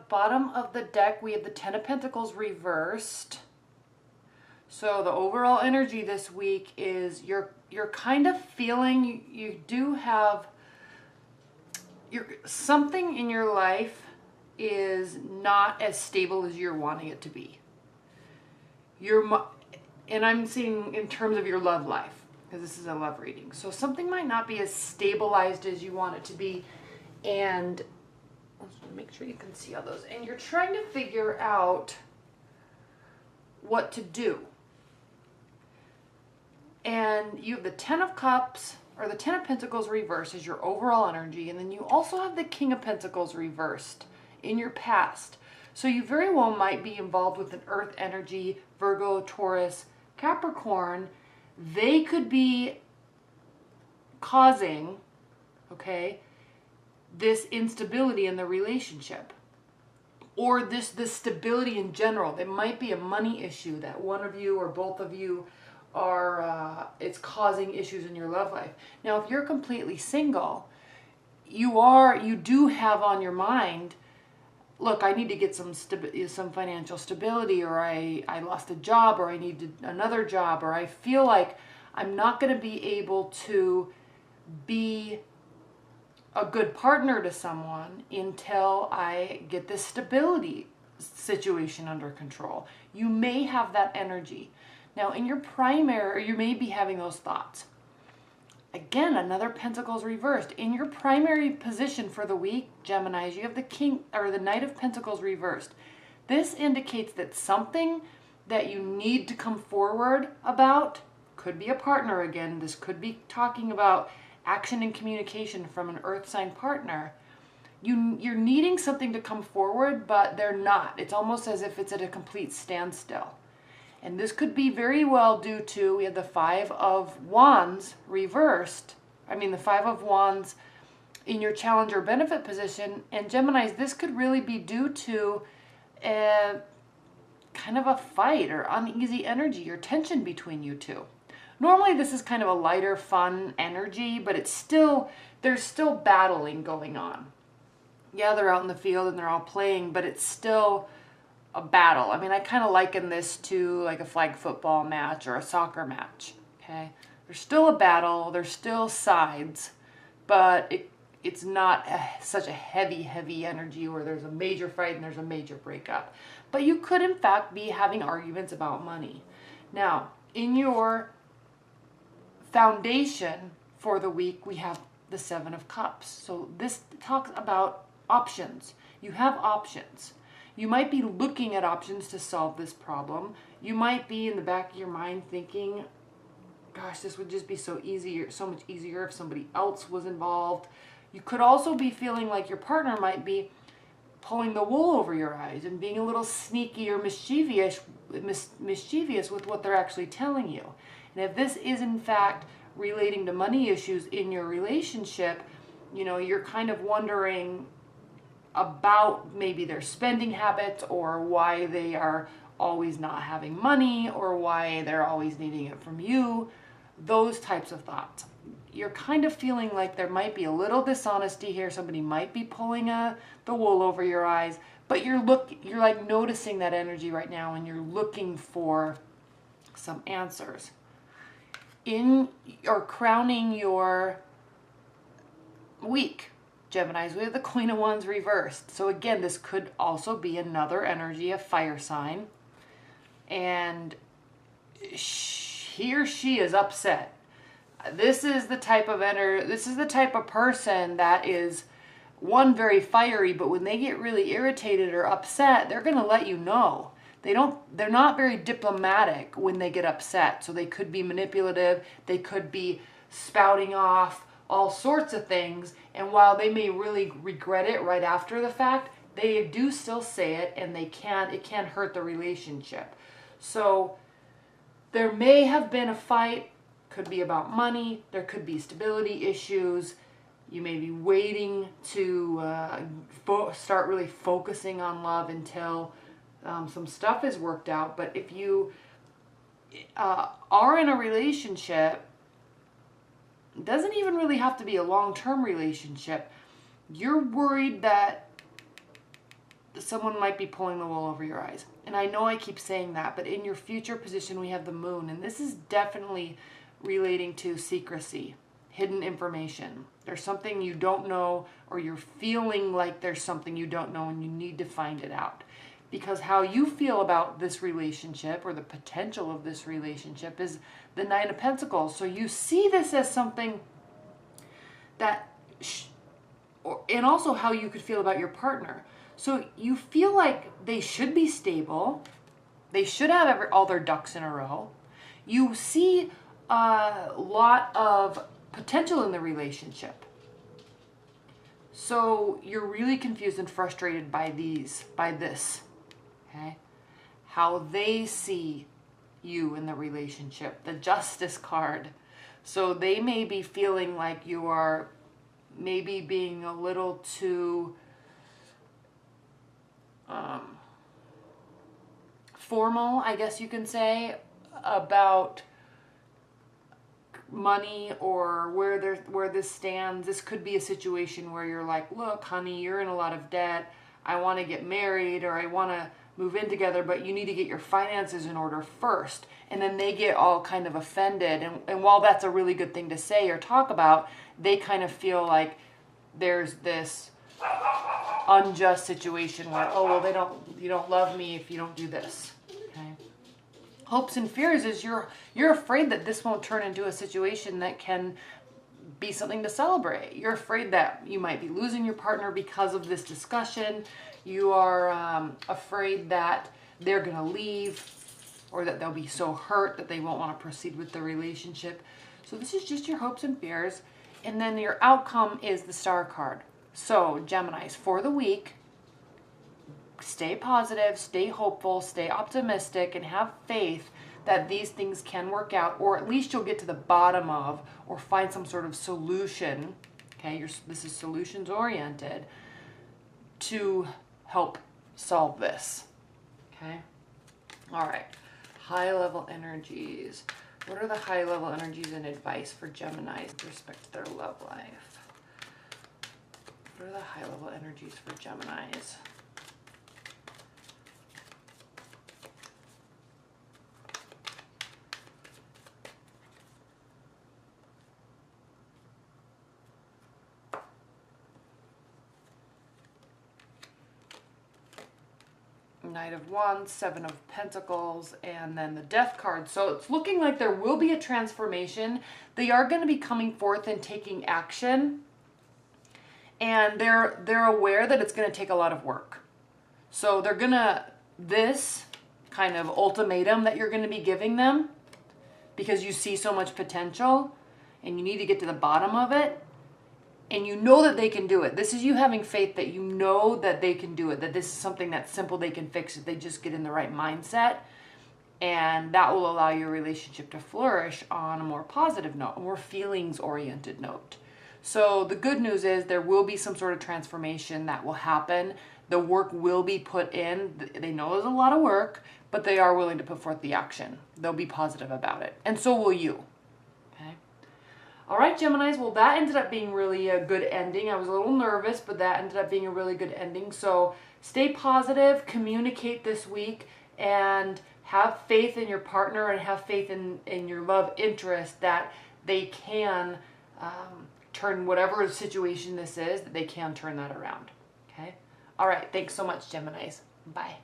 bottom of the deck, we have the Ten of Pentacles reversed. So the overall energy this week is you're kind of feeling you do have something in your life is not as stable as you're wanting it to be. And I'm seeing in terms of your love life, because this is a love reading. So something might not be as stabilized as you want it to be, and let's make sure you can see all those. And you're trying to figure out what to do. And you have the Ten of Cups, or the Ten of Pentacles reversed as your overall energy, and then you also have the King of Pentacles reversed in your past. So you very well might be involved with an earth energy, Virgo, Taurus, Capricorn. They could be causing, okay, this instability in the relationship, or this stability in general. It might be a money issue that one of you or both of you are, it's causing issues in your love life. Now, if you're completely single, you do have on your mind, look, I need to get some financial stability, or I lost a job, or I need another job, or I feel like I'm not going to be able to be a good partner to someone until I get this stability situation under control. You may have that energy. Now, in your primary, you may be having those thoughts. Again, another Pentacles reversed. In your primary position for the week, Geminis, you have the King or the Knight of Pentacles reversed. This indicates that something that you need to come forward about could be a partner again. This could be talking about action and communication from an earth sign partner. You're needing something to come forward, but they're not. It's almost as if it's at a complete standstill. And this could be very well due to, we have the Five of Wands reversed. I mean, the Five of Wands in your challenge or benefit position. And Geminis, this could really be due to a kind of a fight or uneasy energy or tension between you two. Normally this is kind of a lighter, fun energy, but there's still battling going on. Yeah, they're out in the field and they're all playing, but it's still a battle. I mean, I kind of liken this to like a flag football match or a soccer match, okay? There's still a battle, there's still sides, but it's not such a heavy energy where there's a major fight and there's a major breakup. But you could, in fact, be having arguments about money. Now, in your foundation for the week, we have the Seven of Cups. So this talks about options. You have options. You might be looking at options to solve this problem. You might be in the back of your mind thinking, gosh, this would just be so much easier if somebody else was involved. You could also be feeling like your partner might be pulling the wool over your eyes and being a little sneaky or mischievous with what they're actually telling you. And if this is in fact relating to money issues in your relationship, you know, you're kind of wondering about maybe their spending habits, or why they are always not having money, or why they're always needing it from you, those types of thoughts. You're kind of feeling like there might be a little dishonesty here. Somebody might be pulling the wool over your eyes, but you're like noticing that energy right now, and you're looking for some answers. Crowning your week, Geminis, we have the Queen of Wands reversed. So again, this could also be another energy, a fire sign. And he or she is upset. This is the type of person that is, one, very fiery, but when they get really irritated or upset, they're going to let you know. They're not very diplomatic when they get upset. So they could be manipulative. They could be spouting off all sorts of things. And while they may really regret it right after the fact, they do still say it, and it can hurt the relationship. So there may have been a fight, could be about money, there could be stability issues. You may be waiting to start really focusing on love until some stuff is worked out. But if you are in a relationship, it doesn't even really have to be a long-term relationship. You're worried that someone might be pulling the wool over your eyes. And I know I keep saying that, but in your future position, we have the moon. And this is definitely relating to secrecy, hidden information. There's something you don't know, or you're feeling like there's something you don't know and you need to find it out. Because how you feel about this relationship or the potential of this relationship is the Nine of Pentacles. So you see this as something that, and also how you could feel about your partner. So you feel like they should be stable. They should have all their ducks in a row. You see a lot of potential in the relationship. So you're really confused and frustrated by this, okay? How they see you in the relationship, the Justice card. So they may be feeling like you are maybe being a little too formal, I guess you can say, about money or where this stands. This could be a situation where you're like, look, honey, you're in a lot of debt. I want to get married, or I want to move in together, but you need to get your finances in order first. And then they get all kind of offended. And while that's a really good thing to say or talk about, they kind of feel like there's this unjust situation where, oh, well, you don't love me if you don't do this. Okay. Hopes and fears is you're afraid that this won't turn into a situation that can be something to celebrate. You're afraid that you might be losing your partner because of this discussion. You are afraid that they're going to leave, or that they'll be so hurt that they won't want to proceed with the relationship. So this is just your hopes and fears. And then your outcome is the Star card. So Geminis, for the week, stay positive, stay hopeful, stay optimistic, and have faith that these things can work out, or at least you'll get to the bottom of, or find some sort of solution. Okay, this is solutions oriented to help solve this. Okay, all right. High level energies. What are the high level energies and advice for Geminis with respect to their love life? What are the high level energies for Geminis? Knight of Wands, Seven of Pentacles, and then the Death card. So it's looking like there will be a transformation. They are going to be coming forth and taking action. And they're aware that it's going to take a lot of work. So they're going to, this kind of ultimatum that you're going to be giving them, because you see so much potential and you need to get to the bottom of it. And you know that they can do it. This is you having faith that you know that they can do it, that this is something that's simple they can fix if they just get in the right mindset. And that will allow your relationship to flourish on a more positive note, a more feelings-oriented note. So the good news is there will be some sort of transformation that will happen. The work will be put in. They know there's a lot of work, but they are willing to put forth the action. They'll be positive about it. And so will you. All right, Geminis, well, that ended up being really a good ending. I was a little nervous, but that ended up being a really good ending. So stay positive, communicate this week, and have faith in your partner and have faith in your love interest that they can turn whatever situation this is, that they can turn that around, okay? All right, thanks so much, Geminis. Bye.